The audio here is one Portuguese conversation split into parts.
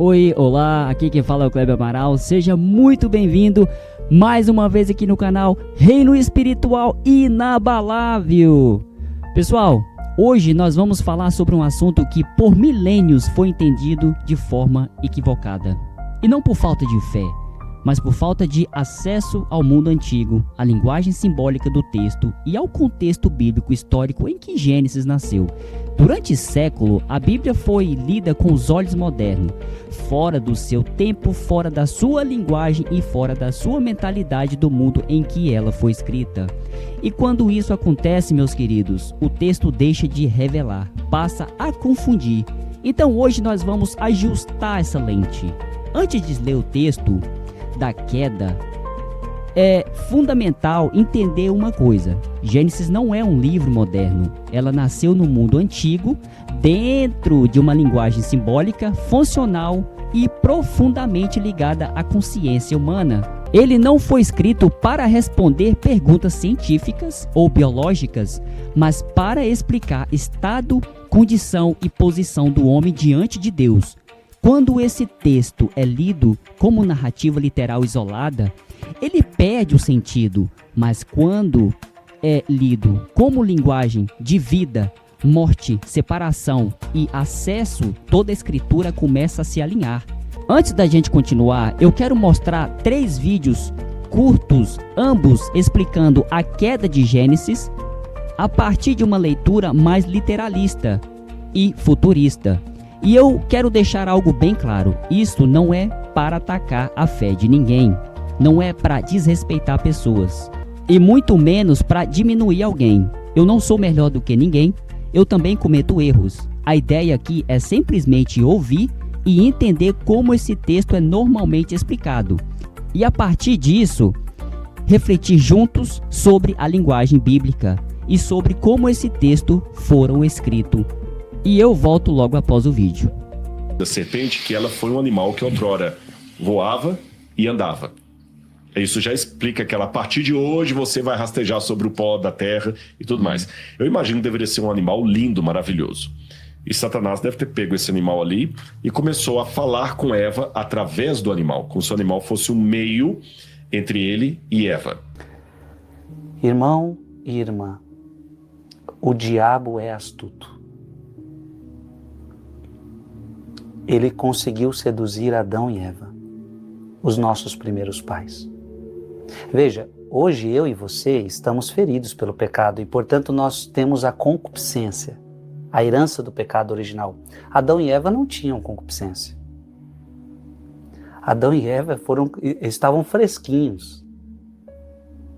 Oi, olá, aqui quem fala é o Kleber Amaral, seja muito bem-vindo mais uma vez aqui no canal Reino Espiritual Inabalável. Pessoal, hoje nós vamos falar sobre um assunto que por milênios foi entendido de forma equivocada. E não por falta de fé, mas por falta de acesso ao mundo antigo, à linguagem simbólica do texto e ao contexto bíblico histórico em que Gênesis nasceu. Durante século, a Bíblia foi lida com os olhos modernos, fora do seu tempo, fora da sua linguagem e fora da sua mentalidade do mundo em que ela foi escrita. E quando isso acontece, meus queridos, o texto deixa de revelar, passa a confundir. Então hoje nós vamos ajustar essa lente. Antes de ler o texto da queda, é fundamental entender uma coisa: Gênesis não é um livro moderno, ela nasceu no mundo antigo, dentro de uma linguagem simbólica, funcional e profundamente ligada à consciência humana. Ele não foi escrito para responder perguntas científicas ou biológicas, mas para explicar estado, condição e posição do homem diante de Deus. Quando esse texto é lido como narrativa literal isolada, ele perde o sentido, mas quando é lido como linguagem de vida, morte, separação e acesso, toda a escritura começa a se alinhar. Antes da gente continuar, eu quero mostrar 3 vídeos curtos, ambos explicando a queda de Gênesis a partir de uma leitura mais literalista e futurista. E eu quero deixar algo bem claro: isso não é para atacar a fé de ninguém, não é para desrespeitar pessoas, e muito menos para diminuir alguém. Eu não sou melhor do que ninguém, eu também cometo erros. A ideia aqui é simplesmente ouvir e entender como esse texto é normalmente explicado, e a partir disso, refletir juntos sobre a linguagem bíblica e sobre como esse texto foram escritos. E eu volto logo após o vídeo. Da serpente, que ela foi um animal que outrora voava e andava. Isso já explica que ela, a partir de hoje você vai rastejar sobre o pó da terra e tudo mais. Eu imagino que deveria ser um animal lindo, maravilhoso. E Satanás deve ter pego esse animal ali e começou a falar com Eva através do animal, como se o animal fosse um meio entre ele e Eva. Irmão e irmã, o diabo é astuto. Ele conseguiu seduzir Adão e Eva, os nossos primeiros pais. Veja, hoje eu e você estamos feridos pelo pecado e, portanto, nós temos a concupiscência, a herança do pecado original. Adão e Eva não tinham concupiscência. Adão e Eva estavam fresquinhos.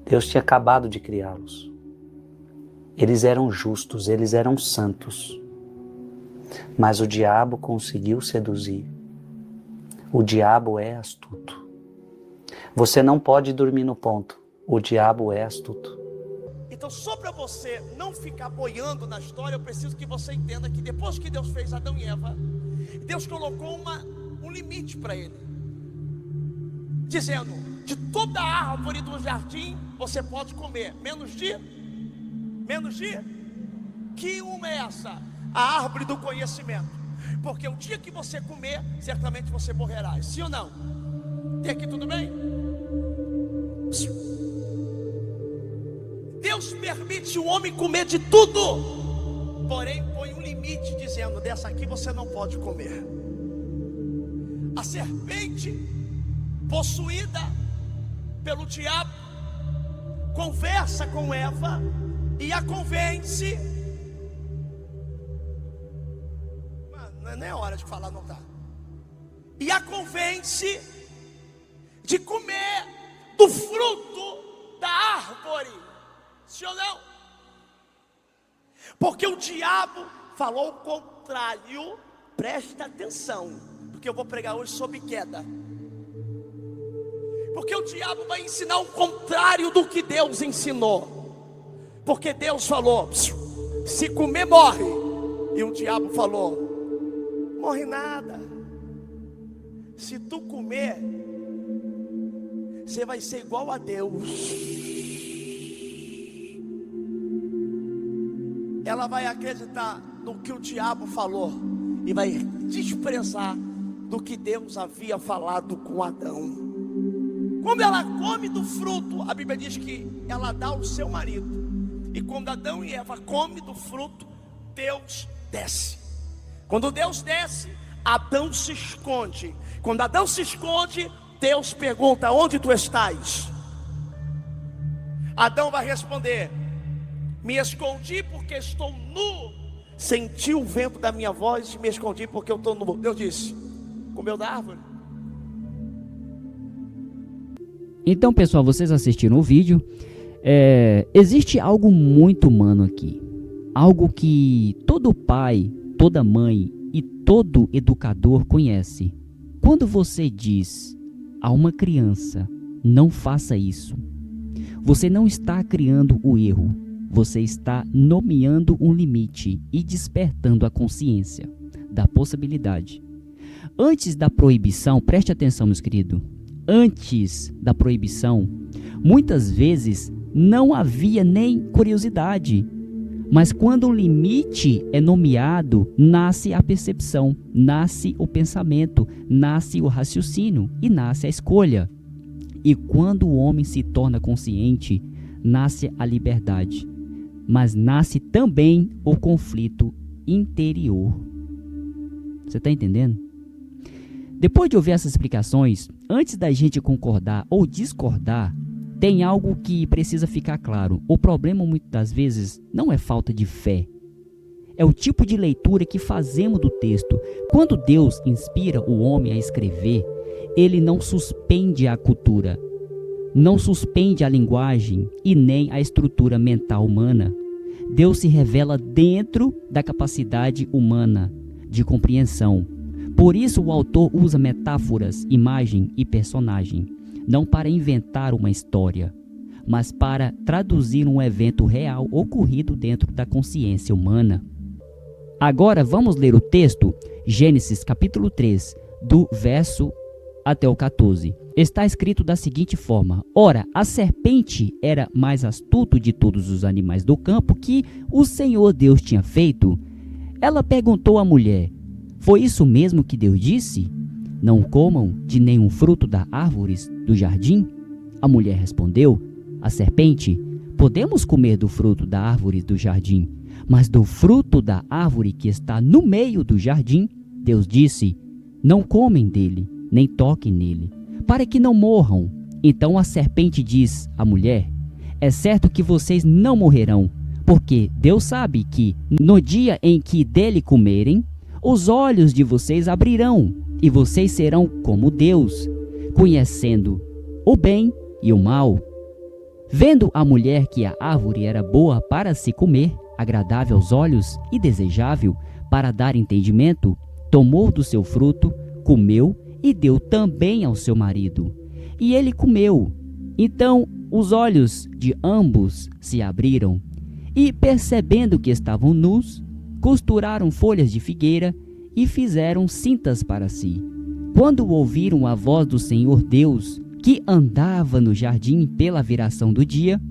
Deus tinha acabado de criá-los. Eles eram justos, eles eram santos. Mas o diabo conseguiu seduzir. O diabo é astuto. Você não pode dormir no ponto. O diabo é astuto. Então, só para você não ficar boiando na história, eu preciso que você entenda que depois que Deus fez Adão e Eva, Deus colocou um limite para ele, dizendo: de toda a árvore do jardim você pode comer, menos de que uma é essa? A árvore do conhecimento, porque o dia que você comer, certamente você morrerá. Sim ou não? Até aqui tudo bem? Deus permite o homem comer de tudo, porém põe um limite dizendo: dessa aqui você não pode comer. A serpente, possuída pelo diabo, conversa com Eva e a convence. Não é hora de falar, não tá? E a convence de comer do fruto da árvore. Sim ou não? Porque o diabo falou o contrário. Presta atenção, porque eu vou pregar hoje sobre queda. Porque o diabo vai ensinar o contrário do que Deus ensinou. Porque Deus falou: se comer morre. E o diabo falou: morre nada. Se tu comer, você vai ser igual a Deus. Ela vai acreditar no que o diabo falou e vai desprezar do que Deus havia falado com Adão. Quando ela come do fruto, a Bíblia diz que ela dá ao seu marido. E quando Adão e Eva comem do fruto, Deus desce. Quando Deus desce, Adão se esconde. Quando Adão se esconde, Deus pergunta: onde tu estás? Adão vai responder: me escondi porque estou nu. Senti o vento da minha voz e me escondi porque eu estou nu. Deus disse: comeu da árvore? Então, pessoal, vocês assistiram o vídeo. Existe algo muito humano aqui. Algo que todo pai, toda mãe e todo educador conhece. Quando você diz a uma criança: não faça isso, você não está criando o erro. Você está nomeando um limite e despertando a consciência da possibilidade. Antes da proibição, preste atenção, meus queridos. Antes da proibição, muitas vezes não havia nem curiosidade. Mas quando o limite é nomeado, nasce a percepção, nasce o pensamento, nasce o raciocínio e nasce a escolha. E quando o homem se torna consciente, nasce a liberdade. Mas nasce também o conflito interior. Você está entendendo? Depois de ouvir essas explicações, antes da gente concordar ou discordar, tem algo que precisa ficar claro. O problema muitas das vezes não é falta de fé. É o tipo de leitura que fazemos do texto. Quando Deus inspira o homem a escrever, ele não suspende a cultura, não suspende a linguagem e nem a estrutura mental humana. Deus se revela dentro da capacidade humana de compreensão. Por isso o autor usa metáforas, imagem e personagem, não para inventar uma história, mas para traduzir um evento real ocorrido dentro da consciência humana. Agora vamos ler o texto, Gênesis capítulo 3, do verso até o 14. Está escrito da seguinte forma: ora, a serpente era mais astuto de todos os animais do campo que o Senhor Deus tinha feito. Ela perguntou à mulher: foi isso mesmo que Deus disse? Não comam de nenhum fruto das árvores do jardim? A mulher respondeu à serpente: podemos comer do fruto da árvore do jardim, mas do fruto da árvore que está no meio do jardim, Deus disse: não comem dele, nem toquem nele, para que não morram. Então a serpente diz à mulher: é certo que vocês não morrerão, porque Deus sabe que no dia em que dele comerem, os olhos de vocês abrirão, e vocês serão como Deus, conhecendo o bem e o mal. Vendo a mulher que a árvore era boa para se comer, agradável aos olhos e desejável para dar entendimento, tomou do seu fruto, comeu e deu também ao seu marido. E ele comeu. Então os olhos de ambos se abriram, e percebendo que estavam nus, costuraram folhas de figueira e fizeram cintas para si. Quando ouviram a voz do Senhor Deus, que andava no jardim pela viração do dia,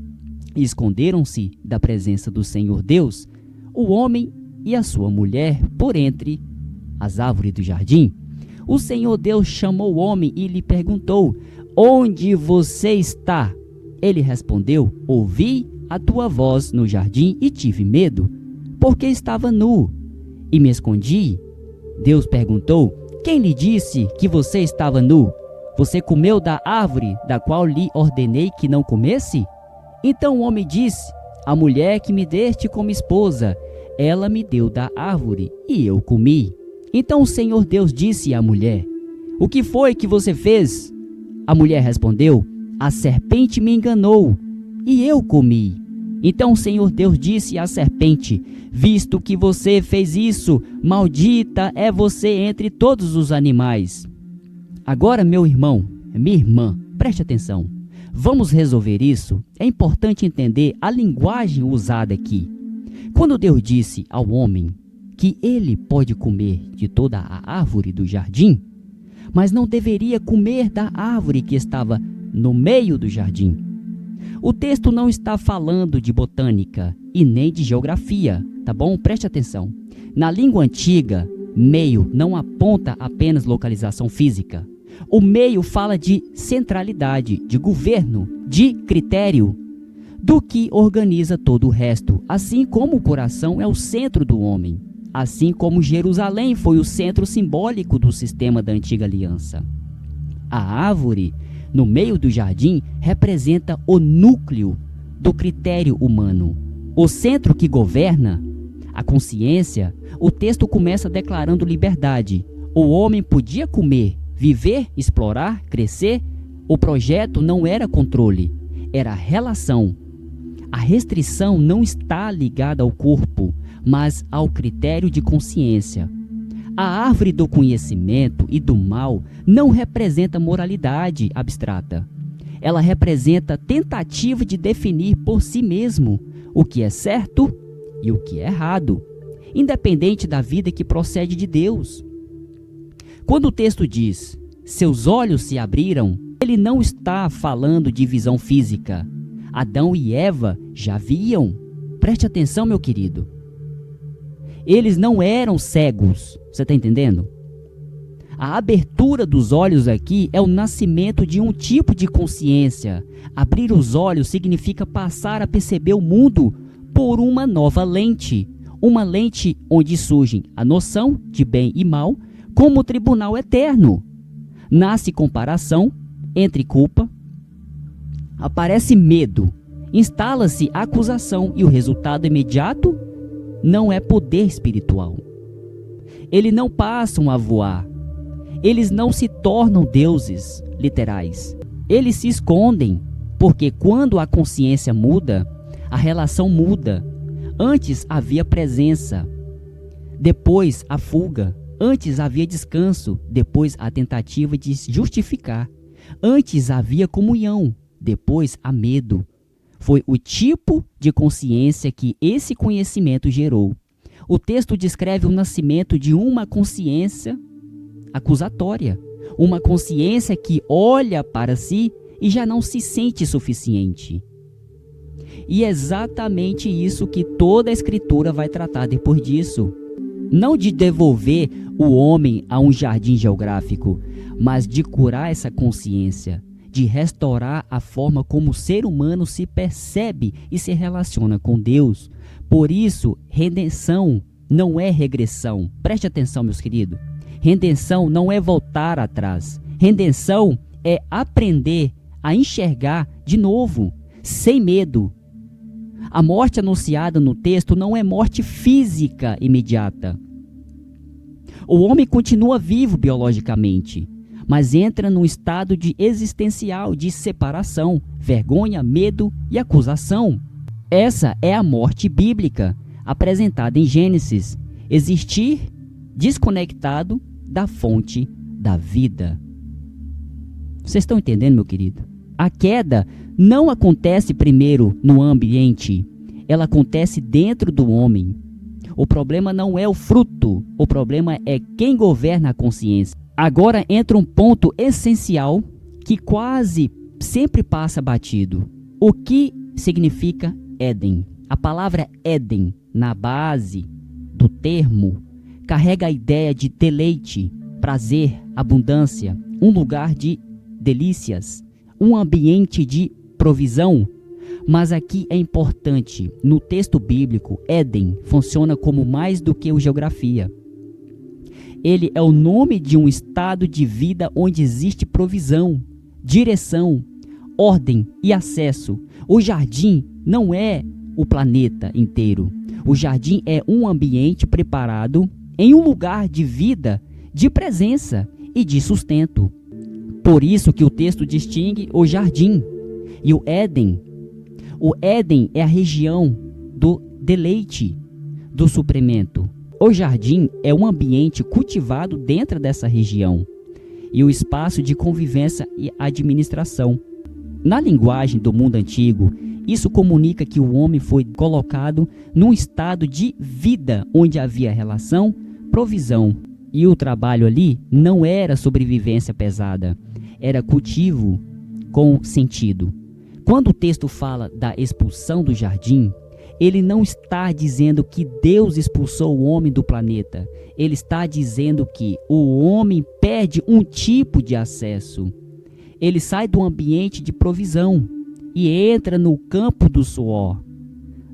esconderam-se da presença do Senhor Deus, o homem e a sua mulher, por entre as árvores do jardim. O Senhor Deus chamou o homem e lhe perguntou: onde você está? Ele respondeu: ouvi a tua voz no jardim e tive medo, porque estava nu e me escondi. Deus perguntou: quem lhe disse que você estava nu? Você comeu da árvore da qual lhe ordenei que não comesse? Então o homem disse: a mulher que me deste como esposa, ela me deu da árvore e eu comi. Então o Senhor Deus disse à mulher: o que foi que você fez? A mulher respondeu: a serpente me enganou e eu comi. Então o Senhor Deus disse à serpente: visto que você fez isso, maldita é você entre todos os animais. Agora, meu irmão, minha irmã, preste atenção. Vamos resolver isso. É importante entender a linguagem usada aqui. Quando Deus disse ao homem que ele pode comer de toda a árvore do jardim, mas não deveria comer da árvore que estava no meio do jardim, o texto não está falando de botânica e nem de geografia, tá bom? Preste atenção. Na língua antiga, meio não aponta apenas localização física. O meio fala de centralidade, de governo, de critério, do que organiza todo o resto, assim como o coração é o centro do homem, assim como Jerusalém foi o centro simbólico do sistema da antiga aliança. A árvore, no meio do jardim, representa o núcleo do critério humano, o centro que governa, a consciência. O texto começa declarando liberdade. O homem podia comer, viver, explorar, crescer. O projeto não era controle, era relação. A restrição não está ligada ao corpo, mas ao critério de consciência. A árvore do conhecimento e do mal não representa moralidade abstrata. Ela representa tentativa de definir por si mesmo o que é certo e o que é errado, independente da vida que procede de Deus. Quando o texto diz, seus olhos se abriram, ele não está falando de visão física. Adão e Eva já viam. Preste atenção, meu querido. Eles não eram cegos, você está entendendo? A abertura dos olhos aqui é o nascimento de um tipo de consciência. Abrir os olhos significa passar a perceber o mundo por uma nova lente. Uma lente onde surgem a noção de bem e mal como tribunal eterno. Nasce comparação entre culpa, aparece medo, instala-se acusação e o resultado imediato não é poder espiritual. Eles não passam a voar. Eles não se tornam deuses literais. Eles se escondem, porque quando a consciência muda, a relação muda. Antes havia presença, depois a fuga. Antes havia descanso, depois a tentativa de justificar. Antes havia comunhão, depois há medo. Foi o tipo de consciência que esse conhecimento gerou. O texto descreve o nascimento de uma consciência acusatória, uma consciência que olha para si e já não se sente suficiente. E é exatamente isso que toda a Escritura vai tratar depois disso. Não de devolver o homem a um jardim geográfico, mas de curar essa consciência, de restaurar a forma como o ser humano se percebe e se relaciona com Deus. Por isso, redenção não é regressão. Preste atenção, meus queridos. Redenção não é voltar atrás. Redenção é aprender a enxergar de novo, sem medo. A morte anunciada no texto não é morte física imediata. O homem continua vivo biologicamente, mas entra num estado de existencial, de separação, vergonha, medo e acusação. Essa é a morte bíblica, apresentada em Gênesis. Existir desconectado da fonte da vida. Vocês estão entendendo, meu querido? A queda não acontece primeiro no ambiente, ela acontece dentro do homem. O problema não é o fruto, o problema é quem governa a consciência. Agora entra um ponto essencial que quase sempre passa batido. O que significa Éden? A palavra Éden, na base do termo, carrega a ideia de deleite, prazer, abundância, um lugar de delícias, um ambiente de provisão. Mas aqui é importante, no texto bíblico, Éden funciona como mais do que geografia. Ele é o nome de um estado de vida onde existe provisão, direção, ordem e acesso. O jardim não é o planeta inteiro. O jardim é um ambiente preparado em um lugar de vida, de presença e de sustento. Por isso que o texto distingue o jardim e o Éden. O Éden é a região do deleite, do suprimento. O jardim é um ambiente cultivado dentro dessa região e o espaço de convivência e administração. Na linguagem do mundo antigo, isso comunica que o homem foi colocado num estado de vida onde havia relação, provisão. E o trabalho ali não era sobrevivência pesada, era cultivo com sentido. Quando o texto fala da expulsão do jardim, ele não está dizendo que Deus expulsou o homem do planeta. Ele está dizendo que o homem perde um tipo de acesso. Ele sai do ambiente de provisão e entra no campo do suor,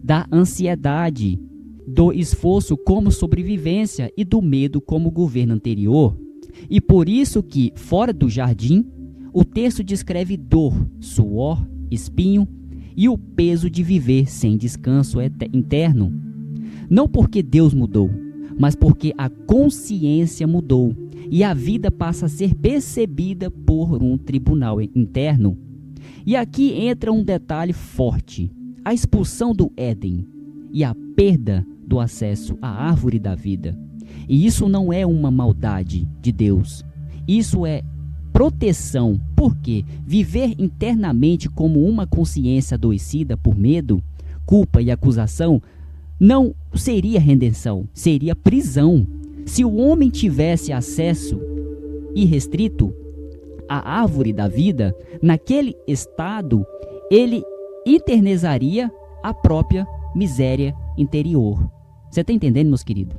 da ansiedade, do esforço como sobrevivência e do medo como governo anterior. E por isso que, fora do jardim, o texto descreve dor, suor, espinho e o peso de viver sem descanso interno. Não porque Deus mudou, mas porque a consciência mudou e a vida passa a ser percebida por um tribunal interno. E aqui entra um detalhe forte: a expulsão do Éden e a perda do acesso à árvore da vida. E isso não é uma maldade de Deus, isso é proteção, porque viver internamente como uma consciência adoecida por medo, culpa e acusação não seria redenção, seria prisão. Se o homem tivesse acesso irrestrito à árvore da vida, naquele estado, ele internalizaria a própria miséria interior. Você está entendendo, meus queridos?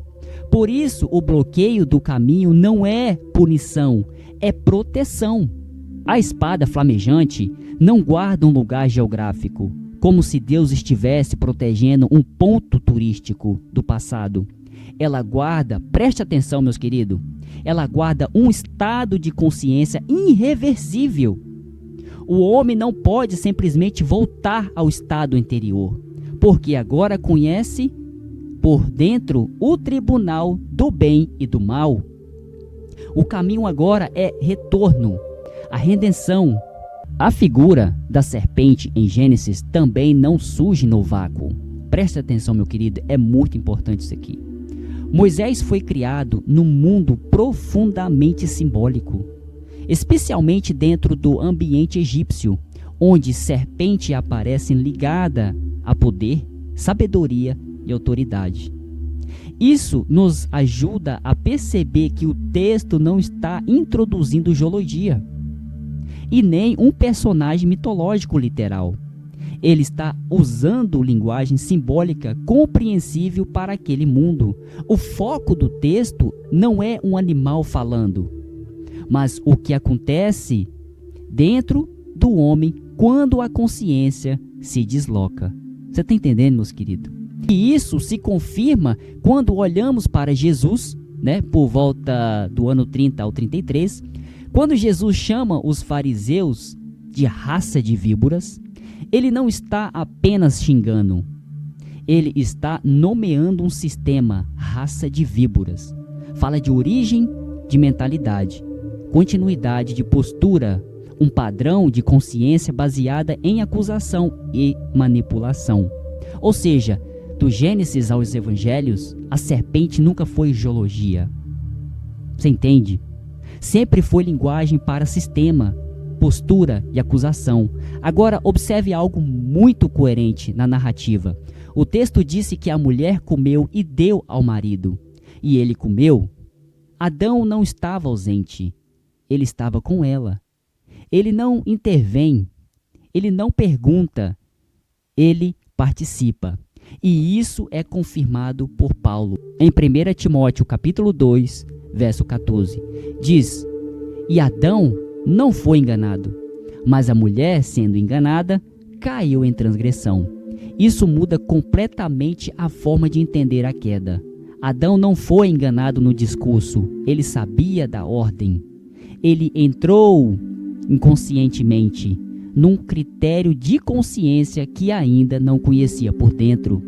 Por isso, o bloqueio do caminho não é punição, é proteção. A espada flamejante não guarda um lugar geográfico, como se Deus estivesse protegendo um ponto turístico do passado. Ela guarda, preste atenção, meus queridos, ela guarda um estado de consciência irreversível. O homem não pode simplesmente voltar ao estado anterior, porque agora conhece por dentro o tribunal do bem e do mal. O caminho agora é retorno, a redenção. A figura da serpente em Gênesis também não surge no vácuo. Preste atenção, meu querido, é muito importante isso aqui. Moisés foi criado num mundo profundamente simbólico, especialmente dentro do ambiente egípcio, onde serpente aparece ligada a poder, sabedoria e autoridade. Isso nos ajuda a perceber que o texto não está introduzindo geologia e nem um personagem mitológico literal. Ele está usando linguagem simbólica compreensível para aquele mundo. O foco do texto não é um animal falando, mas o que acontece dentro do homem quando a consciência se desloca. Você está entendendo, meus queridos? E isso se confirma quando olhamos para Jesus, por volta do ano 30 ao 33, quando Jesus chama os fariseus de raça de víboras. Ele não está apenas xingando, ele está nomeando um sistema, raça de víboras. Fala de origem, de mentalidade, continuidade de postura, um padrão de consciência baseada em acusação e manipulação. Ou seja, do Gênesis aos Evangelhos, a serpente nunca foi geologia. Você entende? Sempre foi linguagem para sistema, postura e acusação. Agora, observe algo muito coerente na narrativa. O texto disse que a mulher comeu e deu ao marido. E ele comeu. Adão não estava ausente. Ele estava com ela. Ele não intervém. Ele não pergunta. Ele participa. E isso é confirmado por Paulo. Em 1 Timóteo capítulo 2, verso 14. Diz: e Adão não foi enganado, mas a mulher, sendo enganada, caiu em transgressão. Isso muda completamente a forma de entender a queda. Adão não foi enganado no discurso, ele sabia da ordem. Ele entrou inconscientemente num critério de consciência que ainda não conhecia por dentro.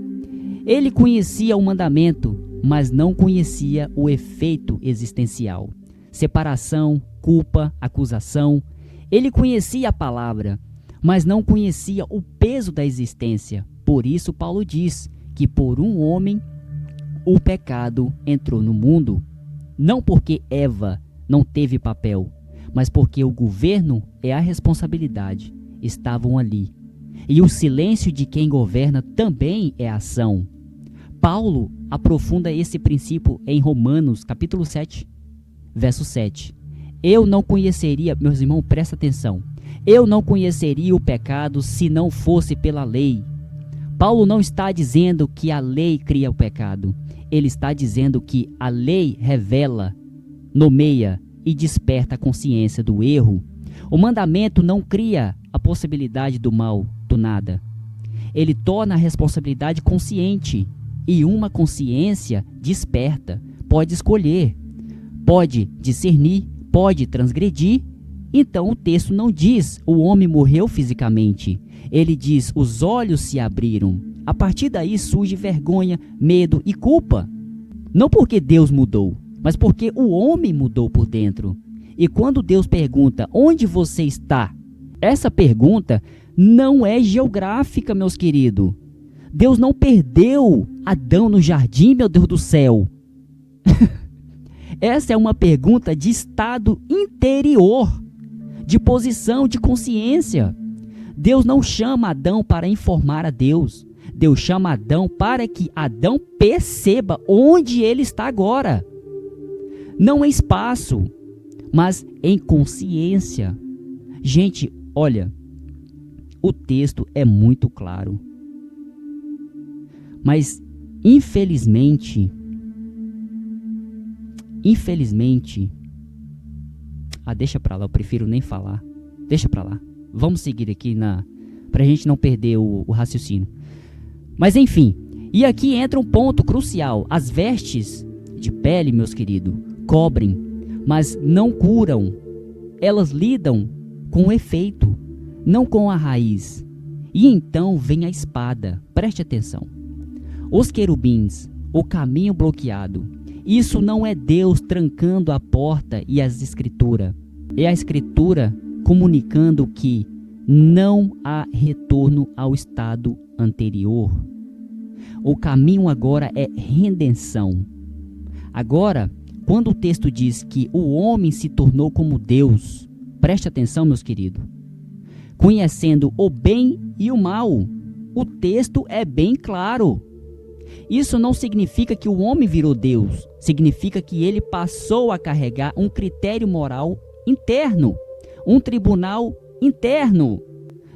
Ele conhecia o mandamento, mas não conhecia o efeito existencial. Separação, culpa, acusação. Ele conhecia a palavra, mas não conhecia o peso da existência. Por isso Paulo diz que por um homem o pecado entrou no mundo. Não porque Eva não teve papel, mas porque o governo e a responsabilidade estavam ali. E o silêncio de quem governa também é ação. Paulo aprofunda esse princípio em Romanos capítulo 7, verso 7. Eu não conheceria, meus irmãos, presta atenção. Eu não conheceria o pecado se não fosse pela lei. Paulo não está dizendo que a lei cria o pecado. Ele está dizendo que a lei revela, nomeia e desperta a consciência do erro. O mandamento não cria a possibilidade do mal, do nada. Ele torna a responsabilidade consciente, e uma consciência desperta, pode escolher, pode discernir, pode transgredir. Então o texto não diz o homem morreu fisicamente. Ele diz os olhos se abriram. A partir daí surge vergonha, medo e culpa. Não porque Deus mudou, mas porque o homem mudou por dentro. E quando Deus pergunta onde você está, essa pergunta não é geográfica, meus queridos. Deus não perdeu Adão no jardim, meu Deus do céu. Essa é uma pergunta de estado interior, de posição, de consciência. Deus não chama Adão para informar a Deus. Deus chama Adão para que Adão perceba onde ele está agora. Não em espaço, mas em consciência. Gente, olha, o texto é muito claro. Mas, infelizmente, deixa pra lá, eu prefiro nem falar. Deixa pra lá. Vamos seguir aqui pra gente não perder o raciocínio. Mas enfim, e aqui entra um ponto crucial. As vestes de pele, meus queridos, cobrem, mas não curam. Elas lidam com o efeito, não com a raiz. E então vem a espada. Preste atenção. Os querubins, o caminho bloqueado. Isso não é Deus trancando a porta e as escrituras. É a escritura comunicando que não há retorno ao estado anterior. O caminho agora é redenção. Agora, quando o texto diz que o homem se tornou como Deus, preste atenção, meus queridos, conhecendo o bem e o mal, o texto é bem claro. Isso não significa que o homem virou Deus, significa que ele passou a carregar um critério moral interno, um tribunal interno.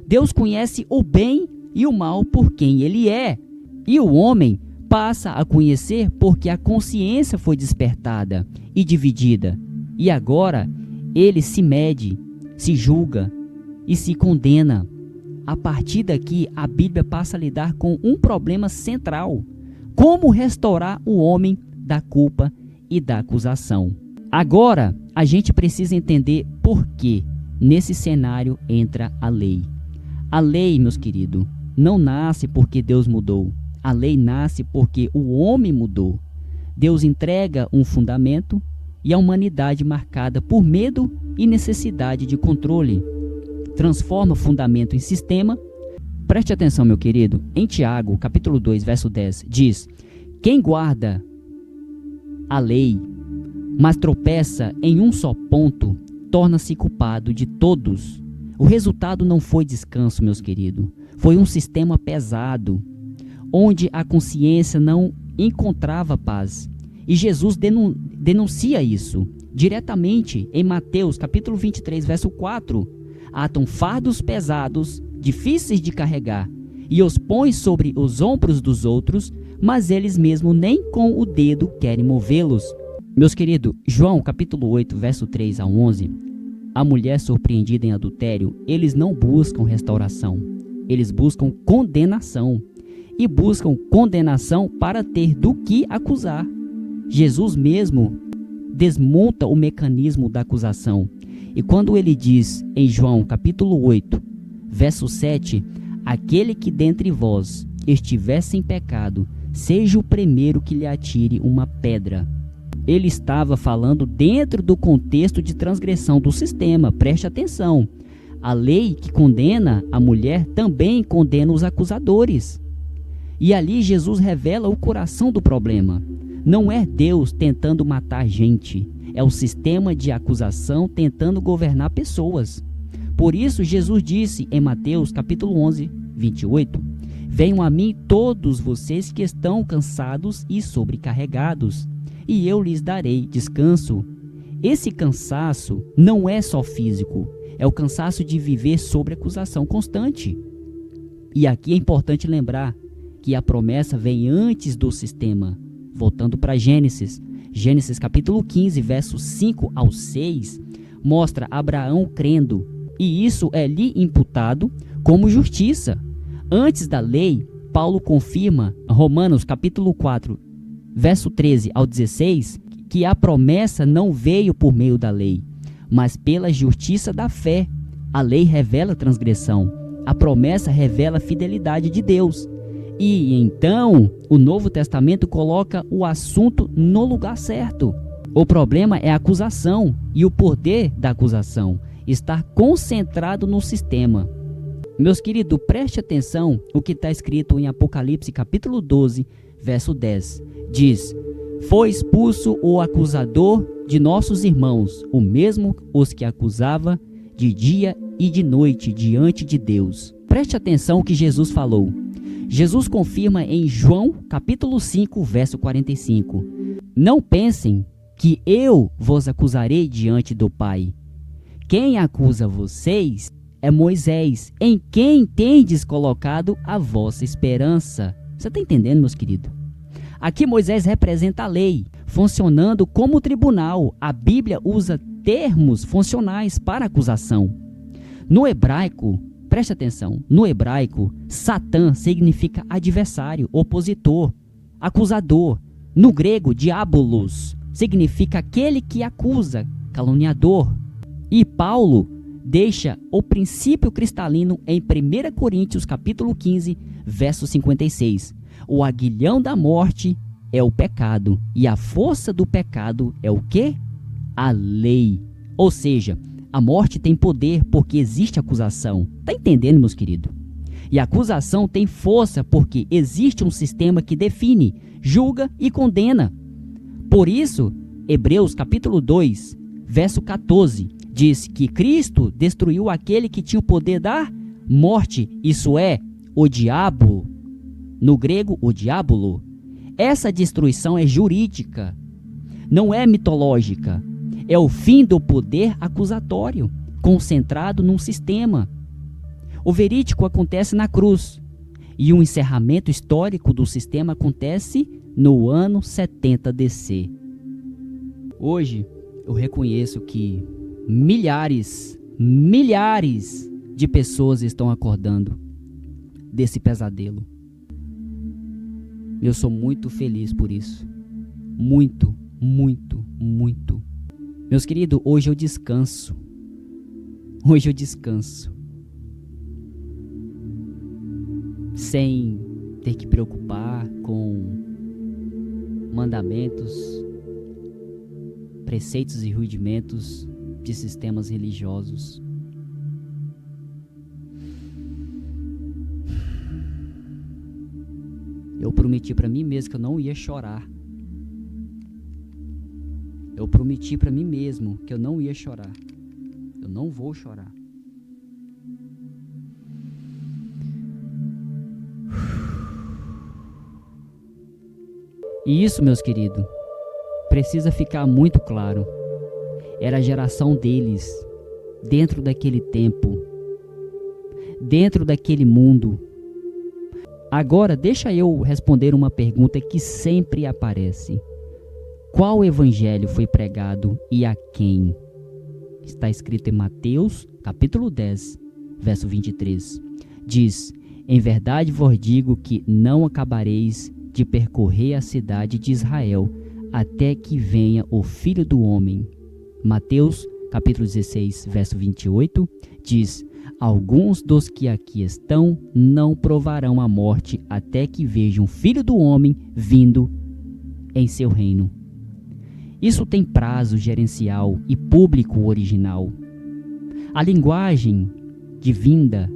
Deus conhece o bem e o mal por quem ele é, e o homem passa a conhecer porque a consciência foi despertada e dividida, e agora ele se mede, se julga e se condena. A partir daqui, a Bíblia passa a lidar com um problema central: como restaurar o homem da culpa e da acusação. Agora, a gente precisa entender por que nesse cenário entra a lei. A lei, meus queridos, não nasce porque Deus mudou. A lei nasce porque o homem mudou. Deus entrega um fundamento e a humanidade marcada por medo e necessidade de controle transforma o fundamento em sistema. Preste atenção, meu querido. Em Tiago, capítulo 2, verso 10, diz: quem guarda a lei, mas tropeça em um só ponto, torna-se culpado de todos. O resultado não foi descanso, meus queridos. Foi um sistema pesado, onde a consciência não encontrava paz. E Jesus denuncia isso diretamente em Mateus, capítulo 23, verso 4. Atam fardos pesados, difíceis de carregar, e os põe sobre os ombros dos outros, mas eles mesmos nem com o dedo querem movê-los. Meus queridos, João capítulo 8, verso 3 a 11, a mulher surpreendida em adultério, eles não buscam restauração, eles buscam condenação, e buscam condenação para ter do que acusar. Jesus mesmo desmonta o mecanismo da acusação, e quando ele diz em João capítulo 8, verso 7, aquele que dentre vós estiver sem pecado, seja o primeiro que lhe atire uma pedra. Ele estava falando dentro do contexto de transgressão do sistema. Preste atenção. A lei que condena a mulher também condena os acusadores. E ali Jesus revela o coração do problema. Não é Deus tentando matar gente, é o sistema de acusação tentando governar pessoas. Por isso Jesus disse em Mateus capítulo 11, 28, venham a mim todos vocês que estão cansados e sobrecarregados, e eu lhes darei descanso. Esse cansaço não é só físico, é o cansaço de viver sob acusação constante. E aqui é importante lembrar que a promessa vem antes do sistema. Voltando para Gênesis. Gênesis capítulo 15, versos 5 ao 6, mostra Abraão crendo, e isso é lhe imputado como justiça. Antes da lei, Paulo confirma, Romanos capítulo 4, verso 13 ao 16, que a promessa não veio por meio da lei, mas pela justiça da fé. A lei revela transgressão, a promessa revela a fidelidade de Deus. E então, o Novo Testamento coloca o assunto no lugar certo. O problema é a acusação e o poder da acusação estar concentrado no sistema. Meus queridos, preste atenção o que está escrito em Apocalipse capítulo 12, verso 10. Diz: foi expulso o acusador de nossos irmãos, o mesmo os que acusava de dia e de noite diante de Deus. Preste atenção o que Jesus falou. Jesus confirma em João capítulo 5, verso 45. Não pensem que eu vos acusarei diante do Pai. Quem acusa vocês é Moisés, em quem tendes colocado a vossa esperança. Você está entendendo, meus queridos? Aqui Moisés representa a lei, funcionando como tribunal. A Bíblia usa termos funcionais para acusação. No hebraico, preste atenção, no hebraico, Satã significa adversário, opositor, acusador. No grego, diabolos significa aquele que acusa, caluniador. E Paulo deixa o princípio cristalino em 1 Coríntios capítulo 15, verso 56. O aguilhão da morte é o pecado, e a força do pecado é o quê? A lei. Ou seja, a morte tem poder porque existe acusação. Tá entendendo, meus queridos? E a acusação tem força porque existe um sistema que define, julga e condena. Por isso, Hebreus capítulo 2, verso 14, diz que Cristo destruiu aquele que tinha o poder da morte, isso é, o diabo. No grego, o diabolo. Essa destruição é jurídica, não é mitológica. É o fim do poder acusatório, concentrado num sistema. O verídico acontece na cruz, e o encerramento histórico do sistema acontece no ano 70 DC. Hoje, eu reconheço que milhares de pessoas estão acordando desse pesadelo. Eu sou muito feliz por isso. Muito, muito, muito. Meus queridos, hoje eu descanso. Hoje eu descanso. Sem ter que preocupar com mandamentos, preceitos e rudimentos de sistemas religiosos. Eu prometi para mim mesmo que eu não ia chorar. Eu prometi para mim mesmo que eu não ia chorar. Eu não vou chorar. E isso, meus queridos, precisa ficar muito claro. Era a geração deles, dentro daquele tempo, dentro daquele mundo. Agora, deixa eu responder uma pergunta que sempre aparece. Qual evangelho foi pregado e a quem? Está escrito em Mateus, capítulo 10, verso 23. Diz: em verdade vos digo que não acabareis de percorrer a cidade de Israel até que venha o Filho do Homem. Mateus, capítulo 16, verso 28, diz: alguns dos que aqui estão não provarão a morte até que vejam o Filho do Homem vindo em seu reino. Isso tem prazo gerencial e público original. A linguagem de vinda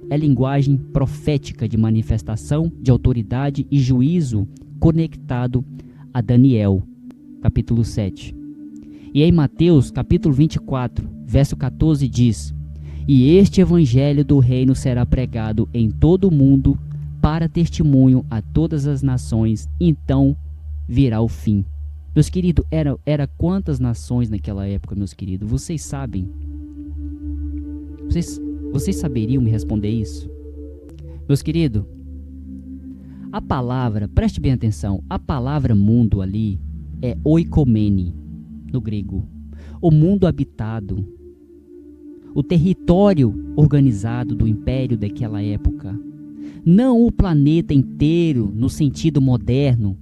é linguagem profética de manifestação de autoridade e juízo conectado a Daniel, capítulo 7. E em Mateus, capítulo 24, verso 14 diz: e este evangelho do reino será pregado em todo o mundo para testemunho a todas as nações, então virá o fim. Meus queridos, era quantas nações naquela época, meus queridos? Vocês sabem? Vocês saberiam me responder isso? Meus queridos, A palavra, preste bem atenção, a palavra mundo ali é oikomene, no grego. O mundo habitado, o território organizado do império daquela época. Não o planeta inteiro no sentido moderno.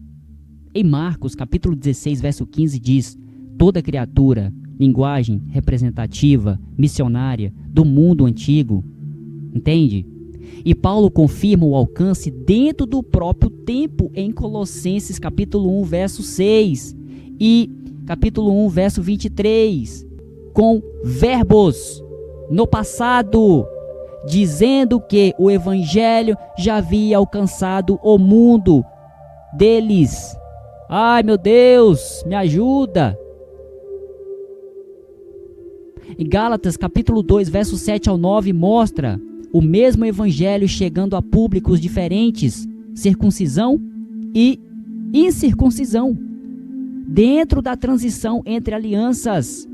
Em Marcos, capítulo 16, verso 15 diz: toda criatura, linguagem representativa, missionária do mundo antigo. Entende? E Paulo confirma o alcance dentro do próprio tempo em Colossenses capítulo 1, verso 6 e capítulo 1, verso 23, com verbos no passado, dizendo que o evangelho já havia alcançado o mundo deles. Ai, meu Deus, me ajuda! Em Gálatas capítulo 2, verso 7 ao 9 mostra o mesmo evangelho chegando a públicos diferentes, circuncisão e incircuncisão, dentro da transição entre alianças.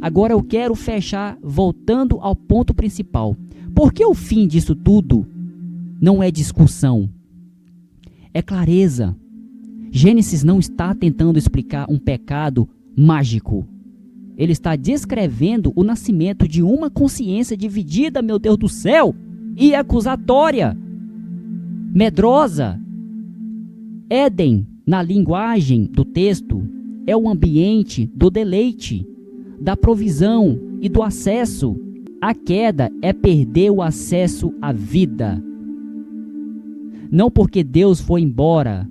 Agora eu quero fechar voltando ao ponto principal. Por que o fim disso tudo não é discussão? É clareza. Gênesis não está tentando explicar um pecado mágico. Ele está descrevendo o nascimento de uma consciência dividida, meu Deus do céu, e acusatória, medrosa. Éden, na linguagem do texto, é o ambiente do deleite, da provisão e do acesso. A queda é perder o acesso à vida. Não porque Deus foi embora,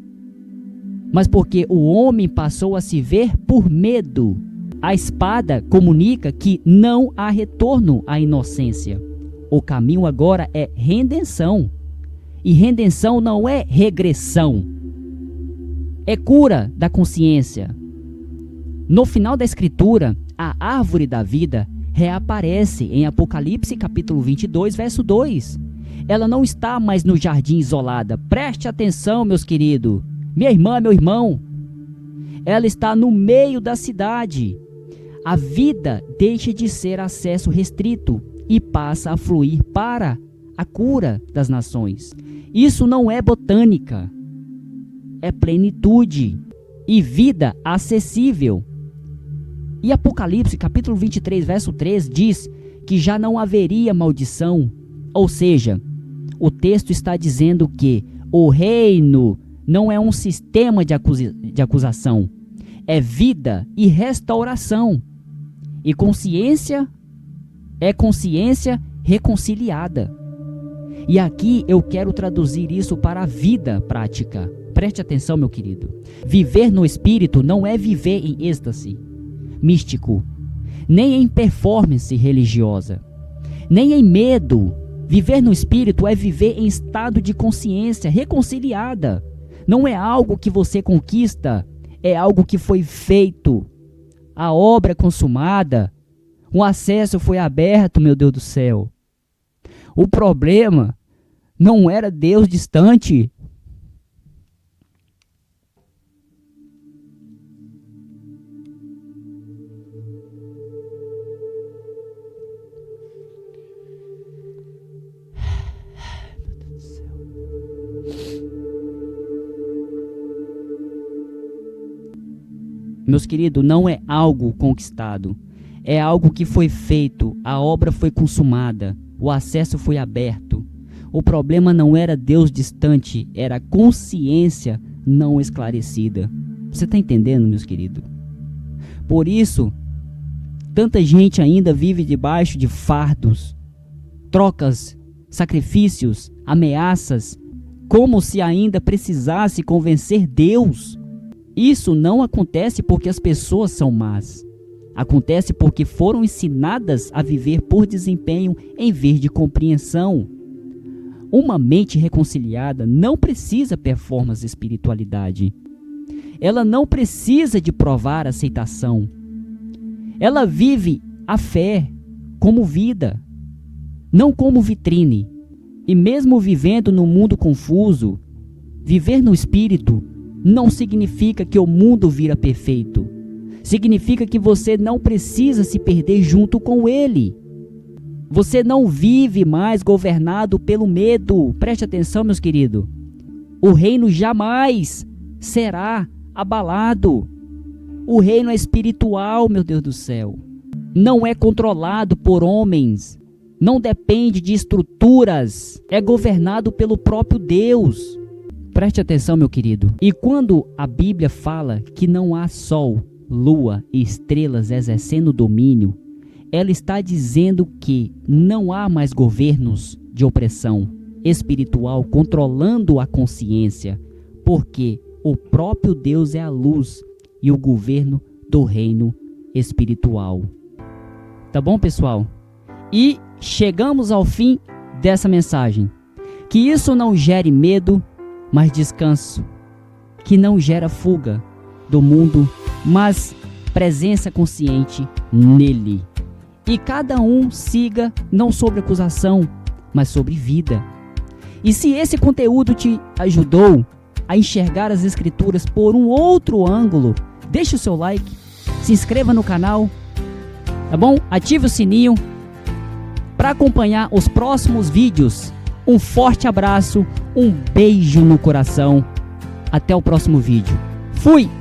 mas porque o homem passou a se ver por medo. A espada comunica que não há retorno à inocência. O caminho agora é redenção. E redenção não é regressão. É cura da consciência. No final da escritura, a árvore da vida reaparece em Apocalipse capítulo 22, verso 2. Ela não está mais no jardim isolada. Preste atenção, meus queridos. Minha irmã, meu irmão. Ela está no meio da cidade. A vida deixa de ser acesso restrito e passa a fluir para a cura das nações. Isso não é botânica, é plenitude e vida acessível. E Apocalipse capítulo 23, verso 3 diz que já não haveria maldição. Ou seja, o texto está dizendo que o reino não é um sistema de acusação, é vida e restauração. E consciência é consciência reconciliada. E aqui eu quero traduzir isso para a vida prática. Preste atenção, meu querido. Viver no Espírito não é viver em êxtase místico, nem em performance religiosa, nem em medo. Viver no Espírito é viver em estado de consciência reconciliada. Não é algo que você conquista, é algo que foi feito. A obra é consumada, o acesso foi aberto, meu Deus do céu. O problema não era Deus distante. Meus queridos, não é algo conquistado, é algo que foi feito, a obra foi consumada, o acesso foi aberto. O problema não era Deus distante, era a consciência não esclarecida. Você está entendendo, meus queridos? Por isso, tanta gente ainda vive debaixo de fardos, trocas, sacrifícios, ameaças, como se ainda precisasse convencer Deus. Isso não acontece porque as pessoas são más. Acontece porque foram ensinadas a viver por desempenho em vez de compreensão. Uma mente reconciliada não precisa performance de espiritualidade. Ela não precisa de provar aceitação. Ela vive a fé como vida, não como vitrine. E mesmo vivendo num mundo confuso, viver no Espírito não significa que o mundo vira perfeito. Significa que você não precisa se perder junto com ele. Você não vive mais governado pelo medo. Preste atenção, meus queridos. O reino jamais será abalado. O reino é espiritual, meu Deus do céu. Não é controlado por homens. Não depende de estruturas. É governado pelo próprio Deus. Preste atenção, meu querido. E quando a Bíblia fala que não há sol, lua e estrelas exercendo domínio, ela está dizendo que não há mais governos de opressão espiritual controlando a consciência, porque o próprio Deus é a luz e o governo do reino espiritual. Tá bom, pessoal? E chegamos ao fim dessa mensagem. Que isso não gere medo, mas descanso. Que não gera fuga do mundo, mas presença consciente nele. E cada um siga não sobre acusação, mas sobre vida. E se esse conteúdo te ajudou a enxergar as escrituras por um outro ângulo, deixe o seu like, se inscreva no canal, tá bom? Ative o sininho para acompanhar os próximos vídeos. Um forte abraço, um beijo no coração. Até o próximo vídeo. Fui!